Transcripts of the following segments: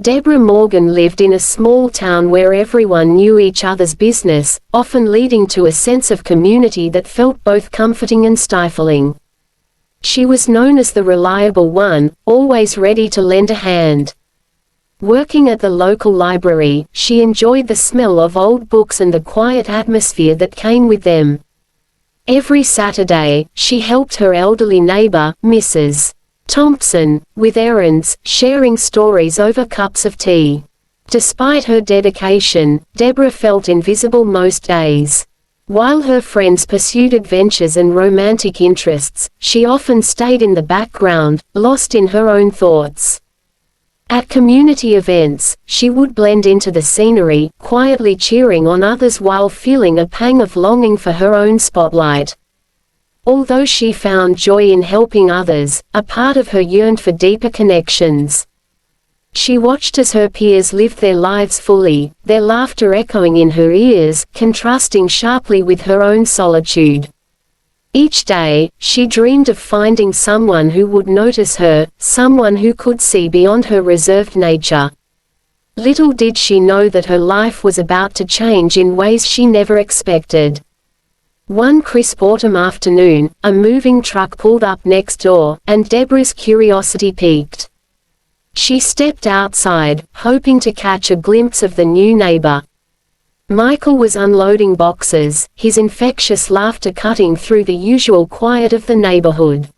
Deborah Morgan lived in a small town where everyone knew each other's business, often leading to a sense of community that felt both comforting and stifling. She was known as the reliable one, always ready to lend a hand. Working at the local library, she enjoyed the smell of old books and the quiet atmosphere that came with them. Every Saturday, she helped her elderly neighbor, Mrs. Thompson, with errands, sharing stories over cups of tea. Despite her dedication, Deborah felt invisible most days. While her friends pursued adventures and romantic interests, she often stayed in the background, lost in her own thoughts. At community events, she would blend into the scenery, quietly cheering on others while feeling a pang of longing for her own spotlight. Although she found joy in helping others, a part of her yearned for deeper connections. She watched as her peers lived their lives fully, their laughter echoing in her ears, contrasting sharply with her own solitude. Each day, she dreamed of finding someone who would notice her, someone who could see beyond her reserved nature. Little did she know that her life was about to change in ways she never expected. One crisp autumn afternoon, a moving truck pulled up next door, and Deborah's curiosity piqued. She stepped outside, hoping to catch a glimpse of the new neighbor. Michael was unloading boxes, his infectious laughter cutting through the usual quiet of the neighborhood.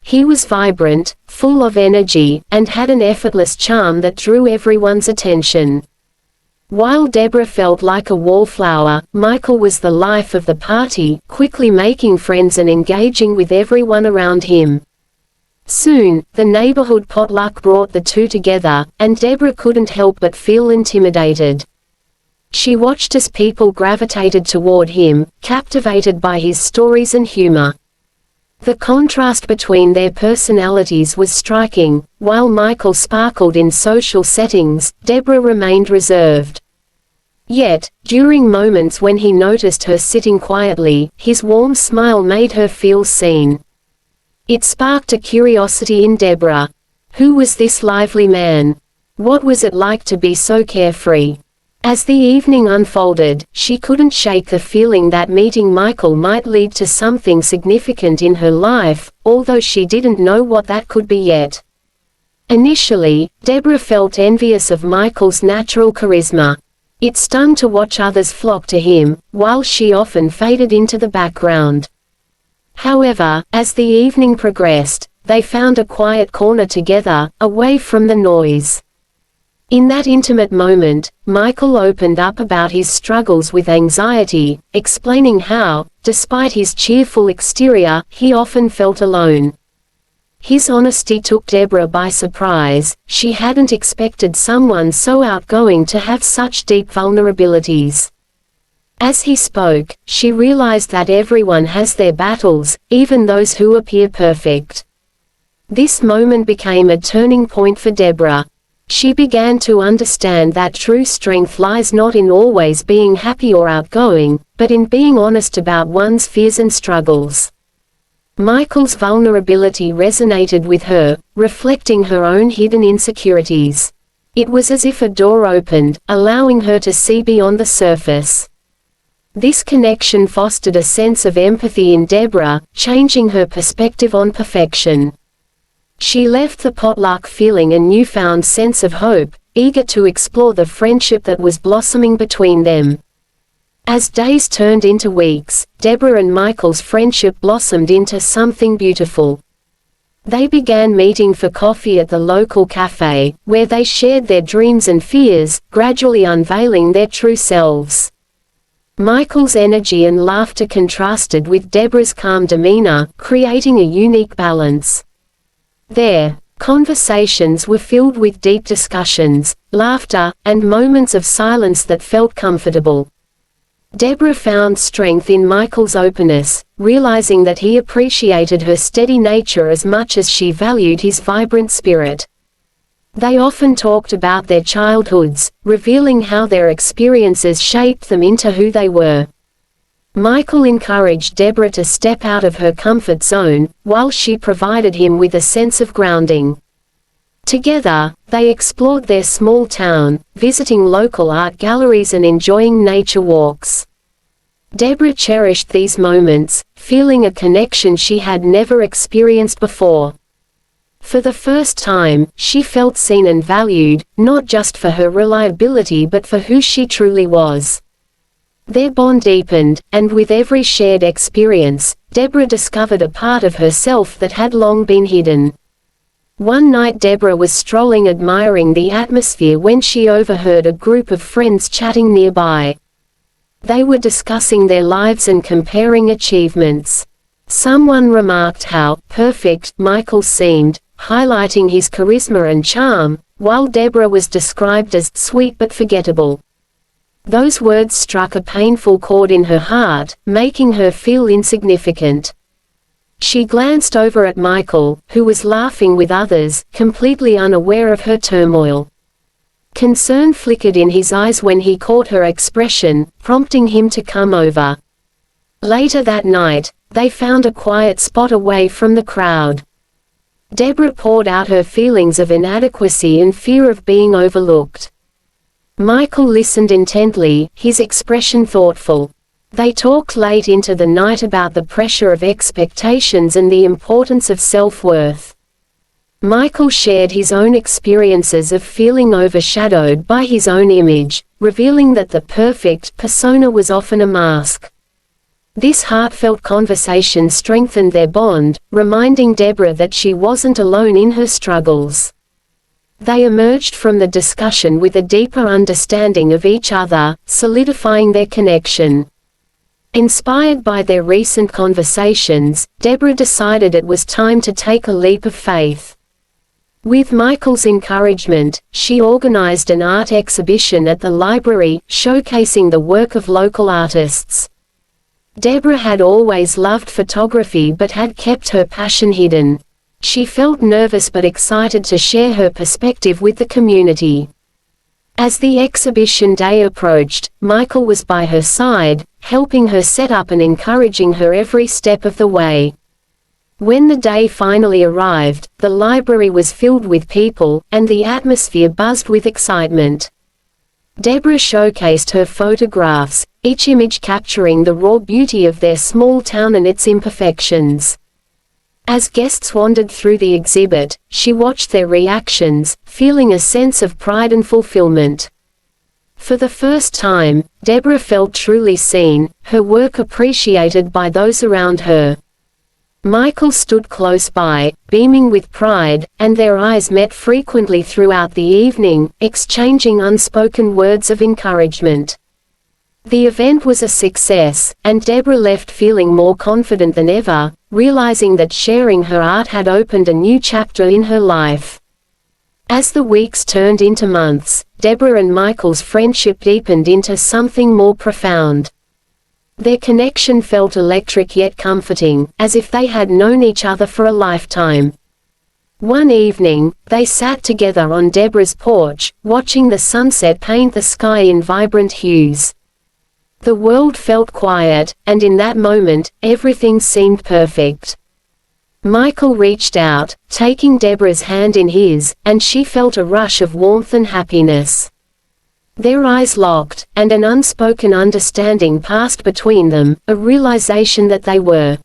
He was vibrant, full of energy, and had an effortless charm that drew everyone's attention. While Deborah felt like a wallflower, Michael was the life of the party, quickly making friends and engaging with everyone around him. Soon, the neighborhood potluck brought the two together, and Deborah couldn't help but feel intimidated. She watched as people gravitated toward him, captivated by his stories and humor. The contrast between their personalities was striking. While Michael sparkled in social settings, Deborah remained reserved. Yet, during moments when he noticed her sitting quietly, his warm smile made her feel seen. It sparked a curiosity in Deborah. Who was this lively man? What was it like to be so carefree? As the evening unfolded, she couldn't shake the feeling that meeting Michael might lead to something significant in her life, although she didn't know what that could be yet. Initially, Deborah felt envious of Michael's natural charisma. It stung to watch others flock to him, while she often faded into the background. However, as the evening progressed, they found a quiet corner together, away from the noise. In that intimate moment, Michael opened up about his struggles with anxiety, explaining how, despite his cheerful exterior, he often felt alone. His honesty took Deborah by surprise. She hadn't expected someone so outgoing to have such deep vulnerabilities. As he spoke, she realized that everyone has their battles, even those who appear perfect. This moment became a turning point for Deborah. She began to understand that true strength lies not in always being happy or outgoing, but in being honest about one's fears and struggles. Michael's vulnerability resonated with her, reflecting her own hidden insecurities. It was as if a door opened, allowing her to see beyond the surface. This connection fostered a sense of empathy in Deborah, changing her perspective on perfection. She left the potluck feeling a newfound sense of hope, eager to explore the friendship that was blossoming between them. As days turned into weeks, Deborah and Michael's friendship blossomed into something beautiful. They began meeting for coffee at the local cafe, where they shared their dreams and fears, gradually unveiling their true selves. Michael's energy and laughter contrasted with Deborah's calm demeanor, creating a unique balance. Their conversations were filled with deep discussions, laughter, and moments of silence that felt comfortable. Deborah found strength in Michael's openness, realizing that he appreciated her steady nature as much as she valued his vibrant spirit. They often talked about their childhoods, revealing how their experiences shaped them into who they were. Michael encouraged Deborah to step out of her comfort zone, while she provided him with a sense of grounding. Together, they explored their small town, visiting local art galleries and enjoying nature walks. Deborah cherished these moments, feeling a connection she had never experienced before. For the first time, she felt seen and valued, not just for her reliability but for who she truly was. Their bond deepened, and with every shared experience, Deborah discovered a part of herself that had long been hidden. One night Deborah was strolling admiring the atmosphere when she overheard a group of friends chatting nearby. They were discussing their lives and comparing achievements. Someone remarked how perfect Michael seemed, highlighting his charisma and charm, while Deborah was described as sweet but forgettable. Those words struck a painful chord in her heart, making her feel insignificant. She glanced over at Michael, who was laughing with others, completely unaware of her turmoil. Concern flickered in his eyes when he caught her expression, prompting him to come over. Later that night, they found a quiet spot away from the crowd. Deborah poured out her feelings of inadequacy and fear of being overlooked. Michael listened intently, his expression thoughtful. They talked late into the night about the pressure of expectations and the importance of self-worth. Michael shared his own experiences of feeling overshadowed by his own image, revealing that the perfect persona was often a mask. This heartfelt conversation strengthened their bond, reminding Deborah that she wasn't alone in her struggles. They emerged from the discussion with a deeper understanding of each other, solidifying their connection. Inspired by their recent conversations, Deborah decided it was time to take a leap of faith. With Michael's encouragement, she organized an art exhibition at the library, showcasing the work of local artists. Deborah had always loved photography but had kept her passion hidden. She felt nervous but excited to share her perspective with the community. As the exhibition day approached, Michael was by her side, helping her set up and encouraging her every step of the way. When the day finally arrived, the library was filled with people, and the atmosphere buzzed with excitement. Deborah showcased her photographs, each image capturing the raw beauty of their small town and its imperfections. As guests wandered through the exhibit, she watched their reactions, feeling a sense of pride and fulfillment. For the first time, Deborah felt truly seen, her work appreciated by those around her. Michael stood close by, beaming with pride, and their eyes met frequently throughout the evening, exchanging unspoken words of encouragement. The event was a success, and Deborah left feeling more confident than ever, realizing that sharing her art had opened a new chapter in her life. As the weeks turned into months, Deborah and Michael's friendship deepened into something more profound. Their connection felt electric yet comforting, as if they had known each other for a lifetime. One evening, they sat together on Deborah's porch, watching the sunset paint the sky in vibrant hues. The world felt quiet, and in that moment, everything seemed perfect. Michael reached out, taking Deborah's hand in his, and she felt a rush of warmth and happiness. Their eyes locked, and an unspoken understanding passed between them, a realization that they were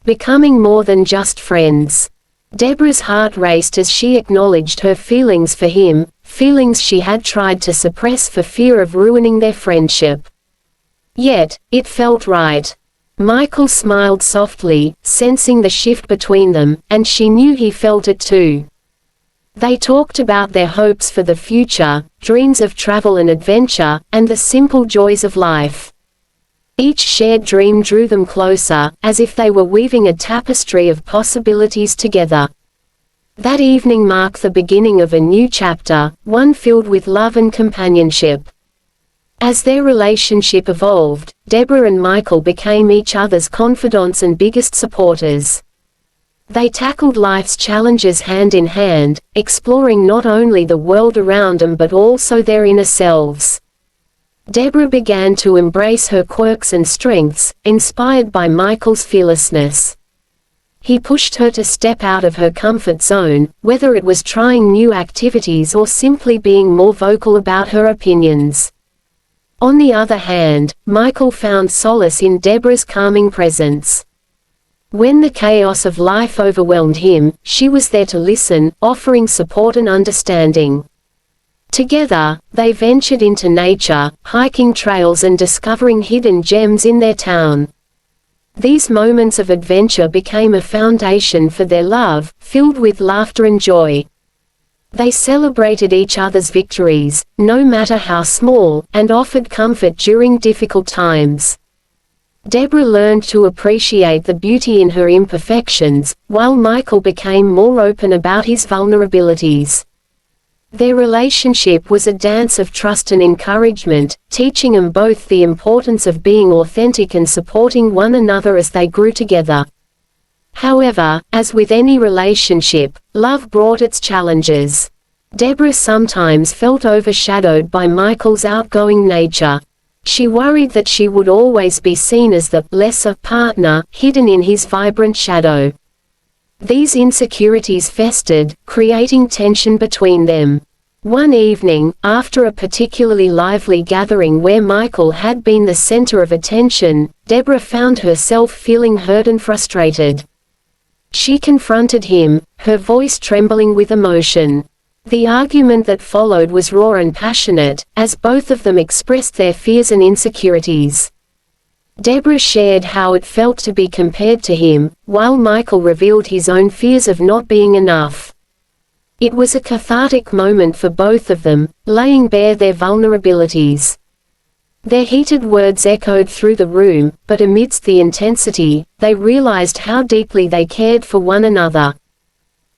becoming more than just friends. Deborah's heart raced as she acknowledged her feelings for him, feelings she had tried to suppress for fear of ruining their friendship. Yet, it felt right. Michael smiled softly, sensing the shift between them, and she knew he felt it too. They talked about their hopes for the future, dreams of travel and adventure, and the simple joys of life. Each shared dream drew them closer, as if they were weaving a tapestry of possibilities together. That evening marked the beginning of a new chapter, one filled with love and companionship. As their relationship evolved, Deborah and Michael became each other's confidants and biggest supporters. They tackled life's challenges hand in hand, exploring not only the world around them but also their inner selves. Deborah began to embrace her quirks and strengths, inspired by Michael's fearlessness. He pushed her to step out of her comfort zone, whether it was trying new activities or simply being more vocal about her opinions. On the other hand, Michael found solace in Deborah's calming presence. When the chaos of life overwhelmed him, she was there to listen, offering support and understanding. Together, they ventured into nature, hiking trails and discovering hidden gems in their town. These moments of adventure became a foundation for their love, filled with laughter and joy. They celebrated each other's victories, no matter how small, and offered comfort during difficult times. Deborah learned to appreciate the beauty in her imperfections, while Michael became more open about his vulnerabilities. Their relationship was a dance of trust and encouragement, teaching them both the importance of being authentic and supporting one another as they grew together. However, as with any relationship, love brought its challenges. Deborah sometimes felt overshadowed by Michael's outgoing nature. She worried that she would always be seen as the lesser partner, hidden in his vibrant shadow. These insecurities festered, creating tension between them. One evening, after a particularly lively gathering where Michael had been the center of attention, Deborah found herself feeling hurt and frustrated. She confronted him, her voice trembling with emotion. The argument that followed was raw and passionate, as both of them expressed their fears and insecurities. Deborah shared how it felt to be compared to him, while Michael revealed his own fears of not being enough. It was a cathartic moment for both of them, laying bare their vulnerabilities. Their heated words echoed through the room, but amidst the intensity, they realized how deeply they cared for one another.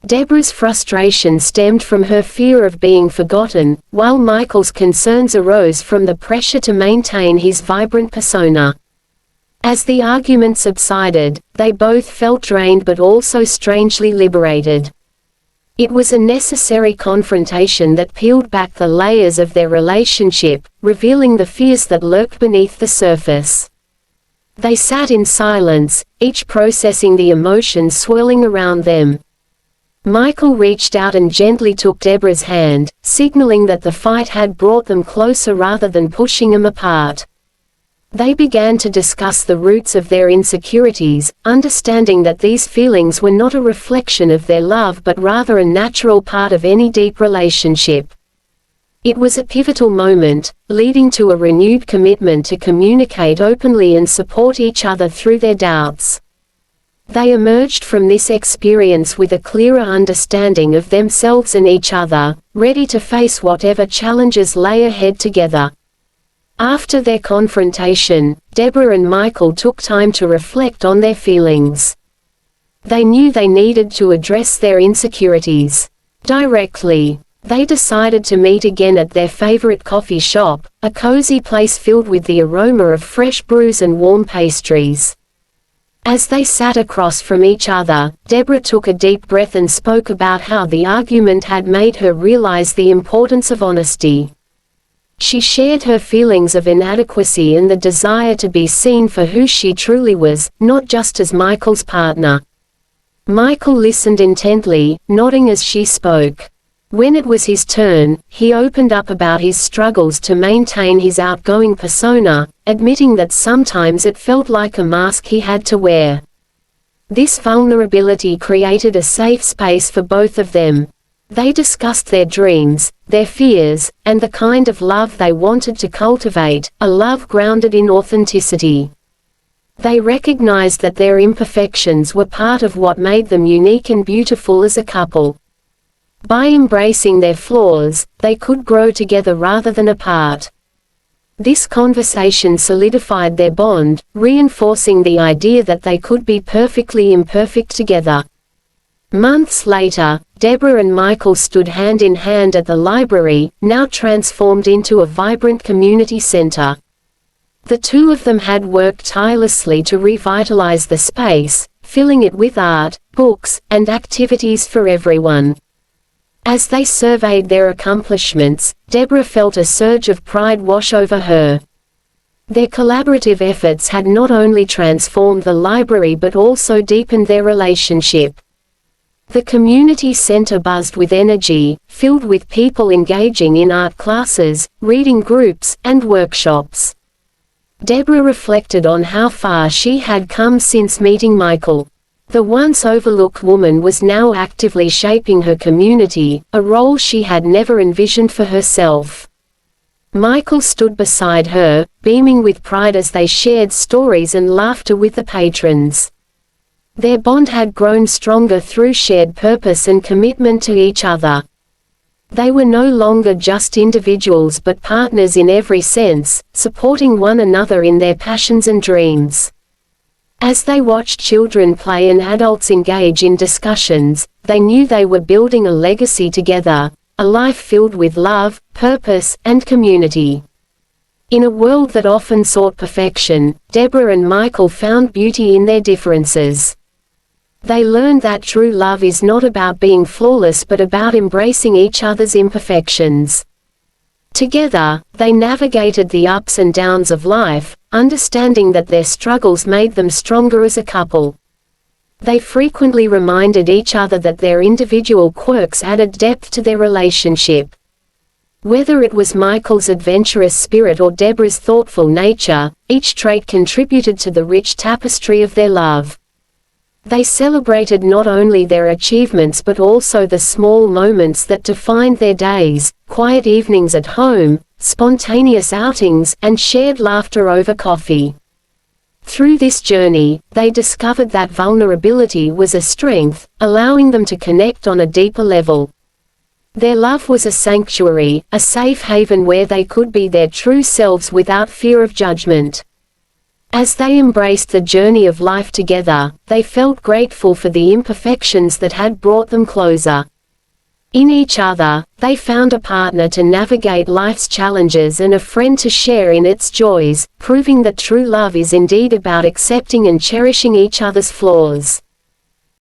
Deborah's frustration stemmed from her fear of being forgotten, while Michael's concerns arose from the pressure to maintain his vibrant persona. As the argument subsided, they both felt drained but also strangely liberated. It was a necessary confrontation that peeled back the layers of their relationship, revealing the fears that lurked beneath the surface. They sat in silence, each processing the emotions swirling around them. Michael reached out and gently took Deborah's hand, signaling that the fight had brought them closer rather than pushing them apart. They began to discuss the roots of their insecurities, understanding that these feelings were not a reflection of their love but rather a natural part of any deep relationship. It was a pivotal moment, leading to a renewed commitment to communicate openly and support each other through their doubts. They emerged from this experience with a clearer understanding of themselves and each other, ready to face whatever challenges lay ahead together. After their confrontation, Deborah and Michael took time to reflect on their feelings. They knew they needed to address their insecurities directly. They decided to meet again at their favorite coffee shop, a cozy place filled with the aroma of fresh brews and warm pastries. As they sat across from each other, Deborah took a deep breath and spoke about how the argument had made her realize the importance of honesty. She shared her feelings of inadequacy and the desire to be seen for who she truly was, not just as Michael's partner. Michael listened intently, nodding as she spoke. When it was his turn, he opened up about his struggles to maintain his outgoing persona, admitting that sometimes it felt like a mask he had to wear. This vulnerability created a safe space for both of them. They discussed their dreams, their fears, and the kind of love they wanted to cultivate, a love grounded in authenticity. They recognized that their imperfections were part of what made them unique and beautiful as a couple. By embracing their flaws, they could grow together rather than apart. This conversation solidified their bond, reinforcing the idea that they could be perfectly imperfect together. Months later, Deborah and Michael stood hand in hand at the library, now transformed into a vibrant community center. The two of them had worked tirelessly to revitalize the space, filling it with art, books, and activities for everyone. As they surveyed their accomplishments, Deborah felt a surge of pride wash over her. Their collaborative efforts had not only transformed the library but also deepened their relationship. The community center buzzed with energy, filled with people engaging in art classes, reading groups, and workshops. Deborah reflected on how far she had come since meeting Michael. The once overlooked woman was now actively shaping her community, a role she had never envisioned for herself. Michael stood beside her, beaming with pride as they shared stories and laughter with the patrons. Their bond had grown stronger through shared purpose and commitment to each other. They were no longer just individuals but partners in every sense, supporting one another in their passions and dreams. As they watched children play and adults engage in discussions, they knew they were building a legacy together, a life filled with love, purpose, and community. In a world that often sought perfection, Deborah and Michael found beauty in their differences. They learned that true love is not about being flawless but about embracing each other's imperfections. Together, they navigated the ups and downs of life, understanding that their struggles made them stronger as a couple. They frequently reminded each other that their individual quirks added depth to their relationship. Whether it was Michael's adventurous spirit or Deborah's thoughtful nature, each trait contributed to the rich tapestry of their love. They celebrated not only their achievements but also the small moments that defined their days, quiet evenings at home, spontaneous outings, and shared laughter over coffee. Through this journey, they discovered that vulnerability was a strength, allowing them to connect on a deeper level. Their love was a sanctuary, a safe haven where they could be their true selves without fear of judgment. As they embraced the journey of life together, they felt grateful for the imperfections that had brought them closer. In each other, they found a partner to navigate life's challenges and a friend to share in its joys, proving that true love is indeed about accepting and cherishing each other's flaws.